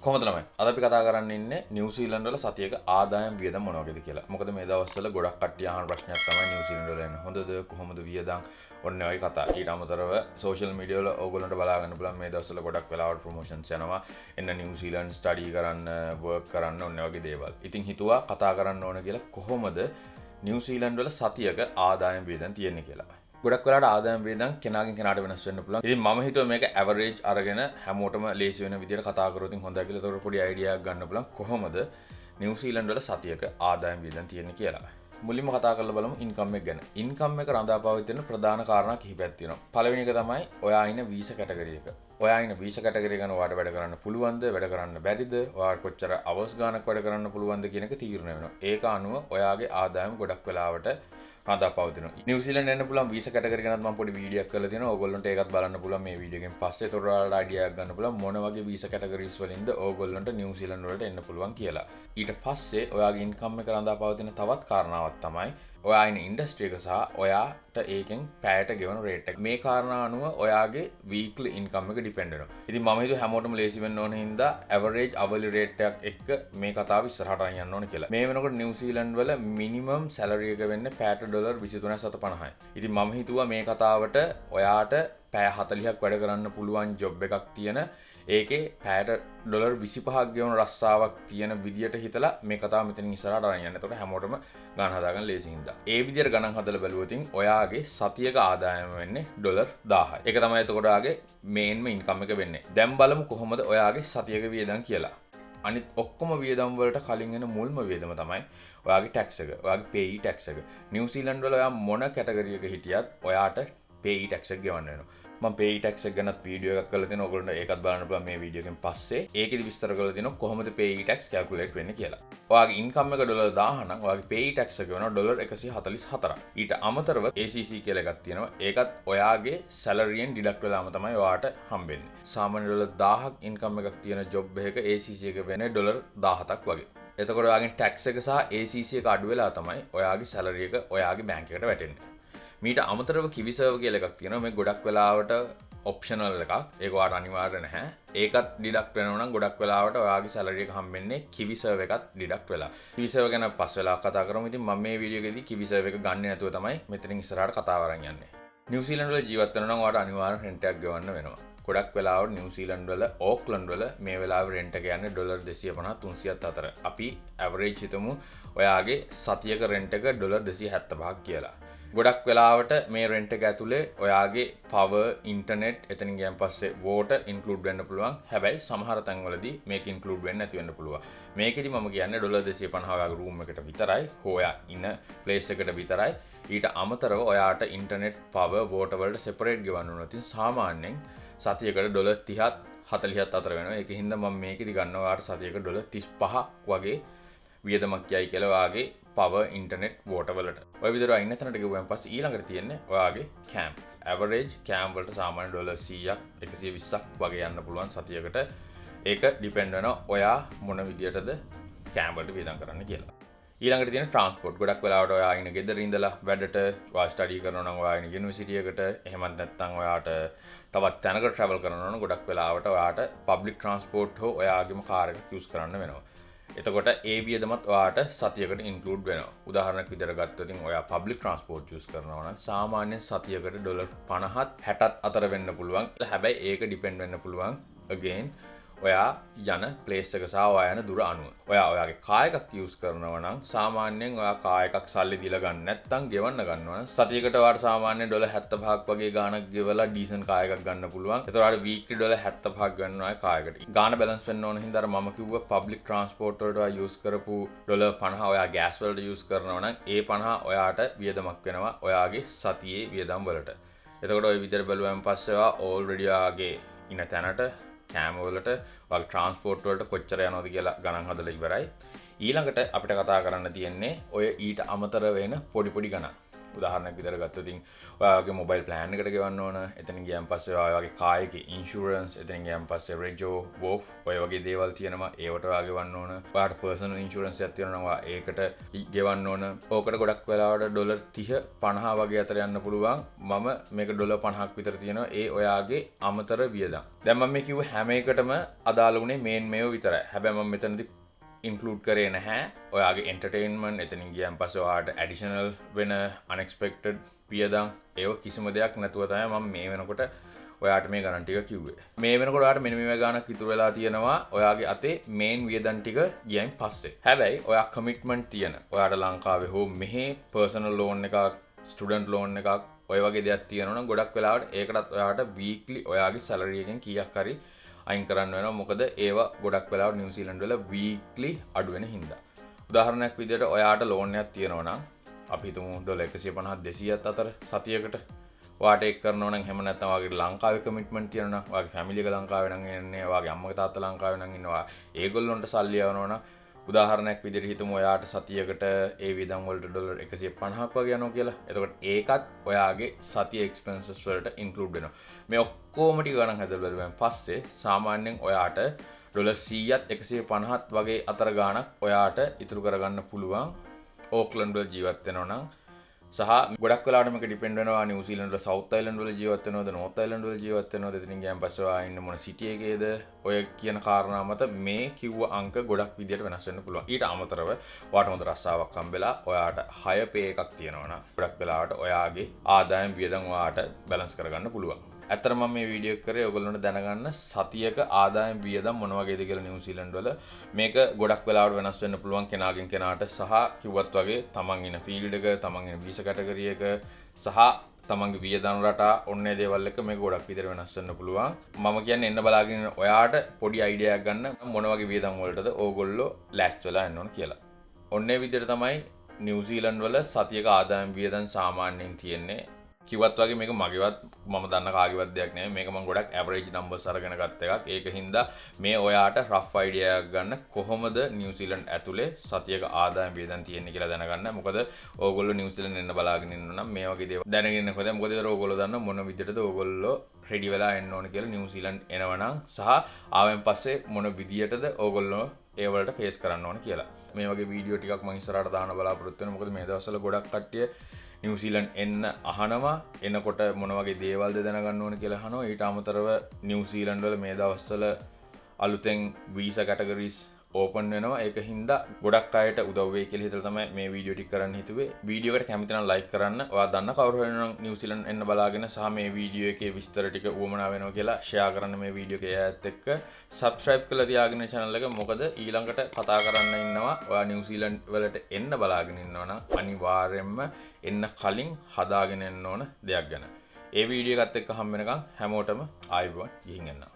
කොහොමද ළමයි? අද අපි කතා කරන්න ඉන්නේ නිව්සීලන්ත වල සතියක ආදායම් වියදම් මොන වගේද කියලා. මොකද මේ දවස්වල ගොඩක් කට්ටිය අහන ප්‍රශ්නයක් තමයි නිව්සීලන්ත වල එන්නේ. හොඳද කොහොමද වියදම්? ඔන්න ඔය කතා. ඊට අමතරව සෝෂල් මීඩියා වල ඕගොල්ලන්ට බලා ගන්න පුළුවන් මේ දවස්වල ගොඩක් වෙලාවට ප්‍රොමෝෂන්ස් යනවා. එන්න නිව්සීලන්ත ස්ටඩි කරන්න, වර්ක් කරන්න ඔන්න වගේ දේවල්. ඉතින් හිතුවා කතා කරන්න ඕන කියලා කොහොමද නිව්සීලන්ත වල සතියක ආදායම් වියදම් තියෙන්නේ කියලා. ගොඩක් වෙලාවට ආදායම් වියදම් කෙනාගෙන් කෙනාට වෙනස් වෙන්න පුළුවන්. ඉතින් මම හිතුවා මේක ඇවරේජ් අරගෙන හැමෝටම ලේසි වෙන විදිහට කතා කරොත් හොඳයි කියලා. ඒතකොට පොඩි අයිඩියා එකක් ගන්න පුළුවන් කොහොමද නිව්සීලන්ත වල සතියක ආදායම් වියදම් තියෙන්නේ කියලා. මුලින්ම කතා කරලා බලමු ඉන්කම් එක ගැන. ඉන්කම් එක රඳා පවතින ප්‍රධාන කාරණා කිහිපයක් තියෙනවා. පළවෙනි එක තමයි ඔයා ඉන්න වීසා කැටගරි එක. ඔයා ඉන්න වීසා කැටගරි ගන්න ඔයාට වැඩ කරන්න පුළුවන්ද, වැඩ කරන්න බැරිද, ඔයාට කොච්චර අවර්ස් ගානක් වැඩ කරන්න පුළුවන්ද කියන එක තීරණය වෙනවා. ඒක අනුව ඔයාගේ ආදායම ගොඩක් වෙලාවට රඳා පවතිනවා. නිව්සීලන්ත එන්න පුළුවන් වීසා කැටගරි ගැනත් මම පොඩි වීඩියෝ එකක් කරලා තියෙනවා. ඕගොල්ලන්ට ඒකත් බලන්න පුළුවන් මේ වීඩියෝ එකෙන් පස්සේ. ඒතකොට ඔයාලට අයිඩියා එකක් ගන්න පුළුවන් මොන වගේ වීසා කැටගරිස් වලින්ද ඕගොල්ලන්ට නිව්සීලන්ත වලට එන්න පුළුවන් කියලා. ඊට පස්සේ ඔයාගේ ඉන්කම් එක රඳා පවතින තවත් කාරණාවක් තමයි ඔයා ඉන්න ඉන්ඩස්ට්‍රි එක සහ ඔයාට ඒකෙන් පැයට ගෙවන රේට් එක. මේ කාරණා අනුව ඔයාගේ වීක්ලි ඉන්කම් එක ඩිපෙන්ඩ් වෙනවා. ඉතින් මම හිතුවා හැමෝටම ලේසි වෙන්න ඕන හින්දා ඇවරේජ් අවලි රේට් එකක් එක්ක මේ කතාව ඉස්සරහට අරන් යන්න ඕන කියලා. මේ වෙනකොට නිව්සීලන්ත වල මිනිමම් සැලරි එක වෙන්නේ පැයට ඩොලර් 23.50යි. ඉතින් මම හිතුවා මේ කතාවට ඔයාට පැය 40ක් වැඩ කරන්න පුළුවන් ජොබ් එකක් තියෙන ඒකේ පැයට ඩොලර් 25ක් ගෙවන රස්සාවක් තියෙන විදියට හිතලා මේ කතාව මෙතනින් ඉස්සරහට අරන් යන්න. එතකොට හැමෝටම ගණන් හදාගන්න ලේසි හින්දා. ඒ විදියට ගණන් හදලා බැලුවොත් ඔයාගේ සතියක ආදායම වෙන්නේ ඩොලර් 1000යි. ඒක තමයි එතකොට ඔයාගේ මේන්ම ඉන්කම් එක වෙන්නේ. දැන් බලමු කොහොමද ඔයාගේ සතියක වියදම් කියලා. අනිත් ඔක්කොම වියදම් වලට කලින් එන මුල්ම වියදම තමයි ඔයාගේ ටැක්ස් එක. ඔයාගේ පේයි ටැක්ස් එක. නිව්සීලන්ත වල ඔයා මොන කැටගරි එක හිටියත් ඔයාට පේයි ටැක්ස් එක ගෙවන්න වෙනවා. මම පේයි ටැක්ස් එක ගැනත් වීඩියෝ එකක් කරලා තියෙනවා. ඔයගොල්ලන්ට ඒකත් බලන්න පුළුවන් මේ වීඩියෝ එකෙන් පස්සේ. ඒකෙදි විස්තර කරලා තියෙනවා කොහොමද පේයි ටැක්ස් කැල්කියුලේට් වෙන්නේ කියලා. ඔයාගේ ඉන්කම් එක ඩොලර් 1000 නම් ඔයාගේ පේයි ටැක්ස් එක වෙනවා ඩොලර් 144ක්. ඊට අමතරව ACC කියලා එකක් තියෙනවා. ඒකත් ඔයාගේ සැලරියෙන් ඩිඩක්ට් වෙලාම තමයි ඔයාට හම්බෙන්නේ. සාමාන්‍ය ඩොලර් 1000ක් ඉන්කම් එකක් තියෙන ජොබ් එකක ACC එක වෙන්නේ ඩොලර් 17ක් වගේ. එතකොට ඔයාගේ ටැක්ස් එක සහ ACC එක අඩු වෙලා තමයි ඔයාගේ සැලරි එක ඔයාගේ බැංක් එකට වැටෙන්නේ. මීට අමතරව කිවි සර්වර් කියලා එකක් තියෙනවා. මේ ගොඩක් වෙලාවට ඔප්ෂනල් එකක්. ඒක ඔයාට අනිවාර්ය නැහැ. ඒකත් ඩිඩක්ට් වෙනවා නම් ගොඩක් වෙලාවට ඔයාගේ සැලරි එක හම්බෙන්නේ කිවි සර්වර් එකත් ඩිඩක්ට් වෙලා. කිවි සර්වර් ගැන පස්සේ වෙලාවක් කතා කරමු. ඉතින් මම මේ වීඩියෝ එකේදී කිවි සර්වර් එක ගන්නේ නැතුව තමයි මෙතනින් ඉස්සරහට කතාව අරන් යන්නේ. නිව්සීලන්ත වල ජීවත් වෙනවා නම් ඔයාට අනිවාර්යෙන් රෙන්ට් එකක් ගෙවන්න වෙනවා. ගොඩක් වෙලාවට නිව්සීලන්ත වල ඕක්ලන්ඩ් වල මේ වෙලාවේ රෙන්ට් එක යන්නේ ඩොලර් 250 300ත් අතර. අපි ඇවරේජ් හිතමු ඔයාගේ සතියක රෙන්ට් එක ඩොලර් 275ක් කියලා. ගොඩක් වෙලාවට මේ රෙන්ට් එක ඇතුලේ ඔයාගේ පවර්, ඉන්ටර්නෙට්, එතනින් ගියන් පස්සේ වෝටර් ඉන්ක්ලූඩ් වෙන්න පුළුවන්. හැබැයි සමහර තැන්වලදී මේක ඉන්ක්ලූඩ් වෙන්නේ නැති වෙන්න පුළුවන්. මේකෙදි මම කියන්නේ ඩොලර් 250 වගේ රූම් එකට විතරයි, හොයා ඉන්න ප්ලේස් එකට විතරයි. ඊට අමතරව ඔයාට ඉන්ටර්නෙට්, පවර්, වෝටර් වලට සෙපරේට් ගෙවන්න ඕන. ඉතින් සාමාන්‍යයෙන් සතියකට ඩොලර් 30ත් 40ත් අතර වෙනවා. ඒක හින්දා මම මේකෙදි ගන්නවා ඔයාට සතියකට ඩොලර් 35ක් වගේ වියදමක් යයි කියලා ඔයාගේ පවර්, ඉන්ටර්නෙට්, වෝටර් වලට. ඔය විදිහට අයින් නැතනට ගෙවුවන් පස්සේ ඊළඟට තියෙන්නේ ඔයාගේ කැම්ප්. ඇවරේජ් කැම්ප් වලට සාමාන්‍ය ඩොලර් 100ක් 120ක් වගේ යන්න පුළුවන් සතියකට. ඒක ඩිපෙන්ඩ් වෙනවා ඔයා මොන විදියටද කැම්ප් වලට වියදම් කරන්න කියලා. ඊළඟට තියෙන ට්‍රාන්ස්පෝර්ට්. ගොඩක් වෙලාවට ඔයා ඉන්න ගෙදර ඉඳලා වැඩට ඔයා ස්ටඩි කරනවා නම් ඔයා ඉන්න යුනිවර්සිටි එකට, එහෙමත් නැත්නම් ඔයාට තවත් තැනකට ට්‍රැවල් කරනවා නම් ගොඩක් වෙලාවට ඔයාට පබ්ලික් ට්‍රාන්ස්පෝර්ට් හෝ ඔයාගේම කාර් එකක් යූස් කරන්න වෙනවා. එතකොට ඒ වියදමත් ඔයාට සතියකට ඉන්ක්ලූඩ් වෙනවා. උදාහරණයක් විදිහට ගත්තොත් ඔයා පබ්ලික් ට්‍රාන්ස්පෝර්ට් යූස් කරනවා නම් සාමාන්‍යයෙන් සතියකට ඩොලර් 50ත් 60ත් අතර වෙන්න පුළුවන්. හැබැයි ඒක ඩිපෙන්ඩ් වෙන්න පුළුවන් again ඔයා යන ප්ලේස් එක සහ ඔයා යන දුර අනුව. ඔයා ඔයාගේ කාර් එකක් යූස් කරනවා නම් සාමාන්‍යයෙන් ඔයා කාර් එකක් සල්ලි දීලා ගන්න නැත්නම් ගෙවන්න ගන්නවා නම් සතියකට ඔයාට සාමාන්‍යයෙන් ඩොලර් 75ක් වගේ ගාණක් ගෙවලා ඩීසන්ට් කාර් එකක් ගන්න පුළුවන්. ඒතකොට ඔයාට වීක්ලි ඩොලර් 75ක් ගන්නවා ඒ කාර් එකට. ගාණ බැලන්ස් වෙන්න ඕන හින්දා අර මම කිව්ව පබ්ලික් ට්‍රාන්ස්පෝර්ට් වලට ඔයා යූස් කරපු ඩොලර් 50 ඔයා ගෑස් වලට යූස් කරනවා නම් ඒ 50 ඔයාට වියදමක් වෙනවා ඔයාගේ සතියේ වියදම් වලට. එතකොට ওই විදිහට බැලුවාන් පස්සේ ඔයා ඕල්රෙඩි ඔයාගේ ඉන තැනට කෑම වලට වගේ ට්‍රාන්ස්පෝර්ට් වලට කොච්චර යනවද කියලා ගණන් හදලා ඉවරයි. ඊළඟට අපිට කතා කරන්න තියෙන්නේ ඔය ඊට අමතර වෙන පොඩි පොඩි ගණන්. උදාහරණයක් විදිහට ගත්තොත් ඉතින් ඔයාගේ මොබයිල් ප්ලෑන් එකට ගෙවන්න ඕන. එතනින් ගියන් පස්සේ ඔයාගේ කායික ඉන්ෂුරන්ස්, එතනින් ගියන් පස්සේ රෙජෝ, වෝෆ් ඔය වගේ දේවල් තියෙනවා. ඒවට ඔයා ගෙවන්න ඕන. ඔයාට පර්සනල් ඉන්ෂුරන්ස් එකක් තියෙනවා නම් ඔයා ඒකට ගෙවන්න ඕන. ඕකට ගොඩක් වෙලාවට ඩොලර් 30 50 වගේ අතර යන්න පුළුවන්. මම මේක ඩොලර් 50ක් විතර තියෙනවා. ඒ ඔයාගේ අමතර වියදම්. දැන් මම මේ කිව්ව හැම එකටම අදාළ වුණේ මේන් මේව විතරයි. හැබැයි මම මෙතනදී ඉන්කලූඩ් කරේ නැහැ ඔයාගේ එන්ටර්ටේන්මන්ට්, එතනින් ගියන් පස්සේ ඔයාට ඇඩිෂනල් වෙන අන්එක්ස්පෙක්ටඩ් වියදම් ඒව කිසිම දෙයක් නැතුව තමයි මම මේ වෙනකොට ඔයාට මේ ගණන් ටික කිව්වේ. මේ වෙනකොට ඔයාට මෙන්න මේ ගාණක් ඉතුරු වෙලා තියෙනවා ඔයාගේ අතේ මේන් වියදම් ටික ගියන් පස්සේ. හැබැයි ඔයා කමිට්මන්ට් තියෙන ඔයාට ලංකාවේ හෝ මෙහි පර්සනල් ලෝන් එකක්, ස්ටුඩන්ට් ලෝන් එකක් ඔය වගේ දෙයක් තියෙනවා නම් ගොඩක් වෙලාවට ඒකටත් ඔයාට වීක්ලි ඔයාගේ සැලරි එකෙන් කීයක් හරි අයින් කරන්න වෙනවා. මොකද ඒවා ගොඩක් වෙලාවට නිව්සීලන්ත වල වීක්ලි අඩු වෙන හින්දා. උදාහරණයක් විදිහට ඔයාට ලෝන් එකක් තියෙනවා නම් අපි හිතමු ඩොලර් 150 200ත් අතර සතියකට ඔයාට ඒක කරනවා නම් එහෙම නැත්නම් ඔයාගේ ලංකාවේ කමිට්මන්ට් තියෙනවා නම් ඔයාගේ ෆැමිලි එක ලංකාවේ නම් ඉන්නේ, ඔයාගේ අම්මගේ තාත්තා ලංකාවේ නම් ඉන්නවා, ඒගොල්ලොන්ට සල්ලි යවනවා නම් උදාහරණයක් විදිහට හිතමු ඔයාට සතියකට ඒ වියදම් වලට ඩොලර් 150ක් වගේ යනවා කියලා. එතකොට ඒකත් ඔයාගේ සතිය එක්ස්පෙන්සස් වලට ඉන්ක්ලූඩ් වෙනවා. මේ ඔක්කොම ටික ගණන් හදලා බලුවාන් පස්සේ සාමාන්‍යයෙන් ඔයාට ඩොලර් 100ත් 150ත් වගේ අතර ගාණක් ඔයාට ඉතුරු කරගන්න පුළුවන් ඕක්ලන්ඩ් වල ජීවත් වෙනවා නම්. සහ ගොඩක් වෙලාවට මේක ඩිපෙන්ඩ් වෙනවා නිව්සීලන්ත වල සවුත් අයිලන්ඩ් වල ජීවත් වෙනවද, නෝර්ත් අයිලන්ඩ් වල ජීවත් වෙනවද, එතනින් ගියන් පස්සේ ඔයා ඉන්න මොන සිටි එකේද, ඔය කියන කාරණා මත මේ කිව්ව අංක ගොඩක් විදියට වෙනස් වෙන්න පුළුවන්. ඊට අමතරව ඔයාට හොඳ රස්සාවක් හම්බෙලා ඔයාට හය පේ එකක් තියෙනවා නම් ගොඩක් වෙලාවට ඔයාගේ ආදායම් වියදම් ඔයාට බැලන්ස් කරගන්න පුළුවන්. ඇත්තටම මම මේ වීඩියෝ කරේ ඔයගොල්ලන්ට දැනගන්න සතියක ආදායම් වියදම් මොන වගේද කියලා නිව්සීලන්ත වල. මේක ගොඩක් වෙලාවට වෙනස් වෙන්න පුළුවන් කෙනාගෙන් කෙනාට සහ කිව්වත් වගේ තමන් ඉන්න ෆීල්ඩ් එක, තමන් ඉන්න වීසා කැටගරි එක සහ තමන්ගේ වියදම් රටා ඔන්නේ දේවල් එක මේක ගොඩක් විදිහට වෙනස් වෙන්න පුළුවන්. මම කියන්නේ එන්න බලාගෙන ඔයාට පොඩි අයිඩියාවක් ගන්න මොන වගේ වියදම් වලටද ඕගොල්ලෝ ලෑස්ති වෙලා යන්න ඕන කියලා. ඔන්නේ විදිහට තමයි නිව්සීලන්ත වල සතියක ආදායම් වියදම් සාමාන්‍යයෙන් තියෙන්නේ. කිව්වත් වගේ මේක මගේවත් මම දන්න කාගේවත් දෙයක් නෙමෙයි. මේක මම ගොඩක් ඇවරේජ් නම්බර්ස් අරගෙන ගත්ත එකක්. ඒක හින්දා මේ ඔයාට රෆ් අයිඩියා එකක් ගන්න කොහොමද නිව්සීලන්ත ඇතුලේ සතියක ආදායම් වියදම් තියෙන්නේ කියලා දැනගන්න. මොකද ඕගොල්ලෝ නිව්සීලන්ත එන්න බලාගෙන ඉන්නවා නම් මේ වගේ දේවල් දැනගෙන ඉන්නකොට මොකද ඒතර ඕගොල්ලෝ දන්න මොන විදිහටද ඕගොල්ලෝ රෙඩි වෙලා එන්න ඕන කියලා නිව්සීලන්ත එනවනම් සහ ආවෙන් පස්සේ මොන විදිහටද ඕගොල්ලෝ ඒ වලට ෆේස් කරන්න ඕන කියලා. මේ වගේ වීඩියෝ ටිකක් මම ඉස්සරහට දාන්න බලාපොරොත්තු වෙනවා. මොකද මේ දවස්වල ගොඩක් කට්ටිය නිව්සීලන්ත එන්න අහනවා. එනකොට මොන වගේ දේවල්ද දැනගන්න ඕන කියලා අහනවා. ඊට අමතරව නිව්සීලන්ත වල මේ දවස්වල අලුතෙන් වීසා කැටගරිස් ඕපන් වෙනවා. ඒක හින්දා ගොඩක් අයට උදව් වෙයි කියලා හිතලා තමයි මේ වීඩියෝ ටික කරන්න හිතුවේ. වීඩියෝ එකට කැමති නම් ලයික් කරන්න. ඔයා දන්න කවුරු හරි නම් නිව්සීලන්ත එන්න බලාගෙන සහ මේ වීඩියෝ එකේ විස්තර ටික උවමනා වෙනවා කියලා ෂෙයා කරන්න මේ වීඩියෝ එක එයාත් එක්ක. සබ්ස්ක්‍රයිබ් කරලා තියාගෙන channel එක. මොකද ඊළඟට කතා කරන්න ඉන්නවා. ඔයා නිව්සීලන්ත වලට එන්න බලාගෙන ඉන්නවා නම් අනිවාර්යයෙන්ම එන්න කලින් හදාගෙන එන්න ඕන දෙයක් ගැන. ඒ වීඩියෝ එකත් එක්ක හම් වෙනකන් හැමෝටම ආයුබෝවන් ගිහින් එන්න.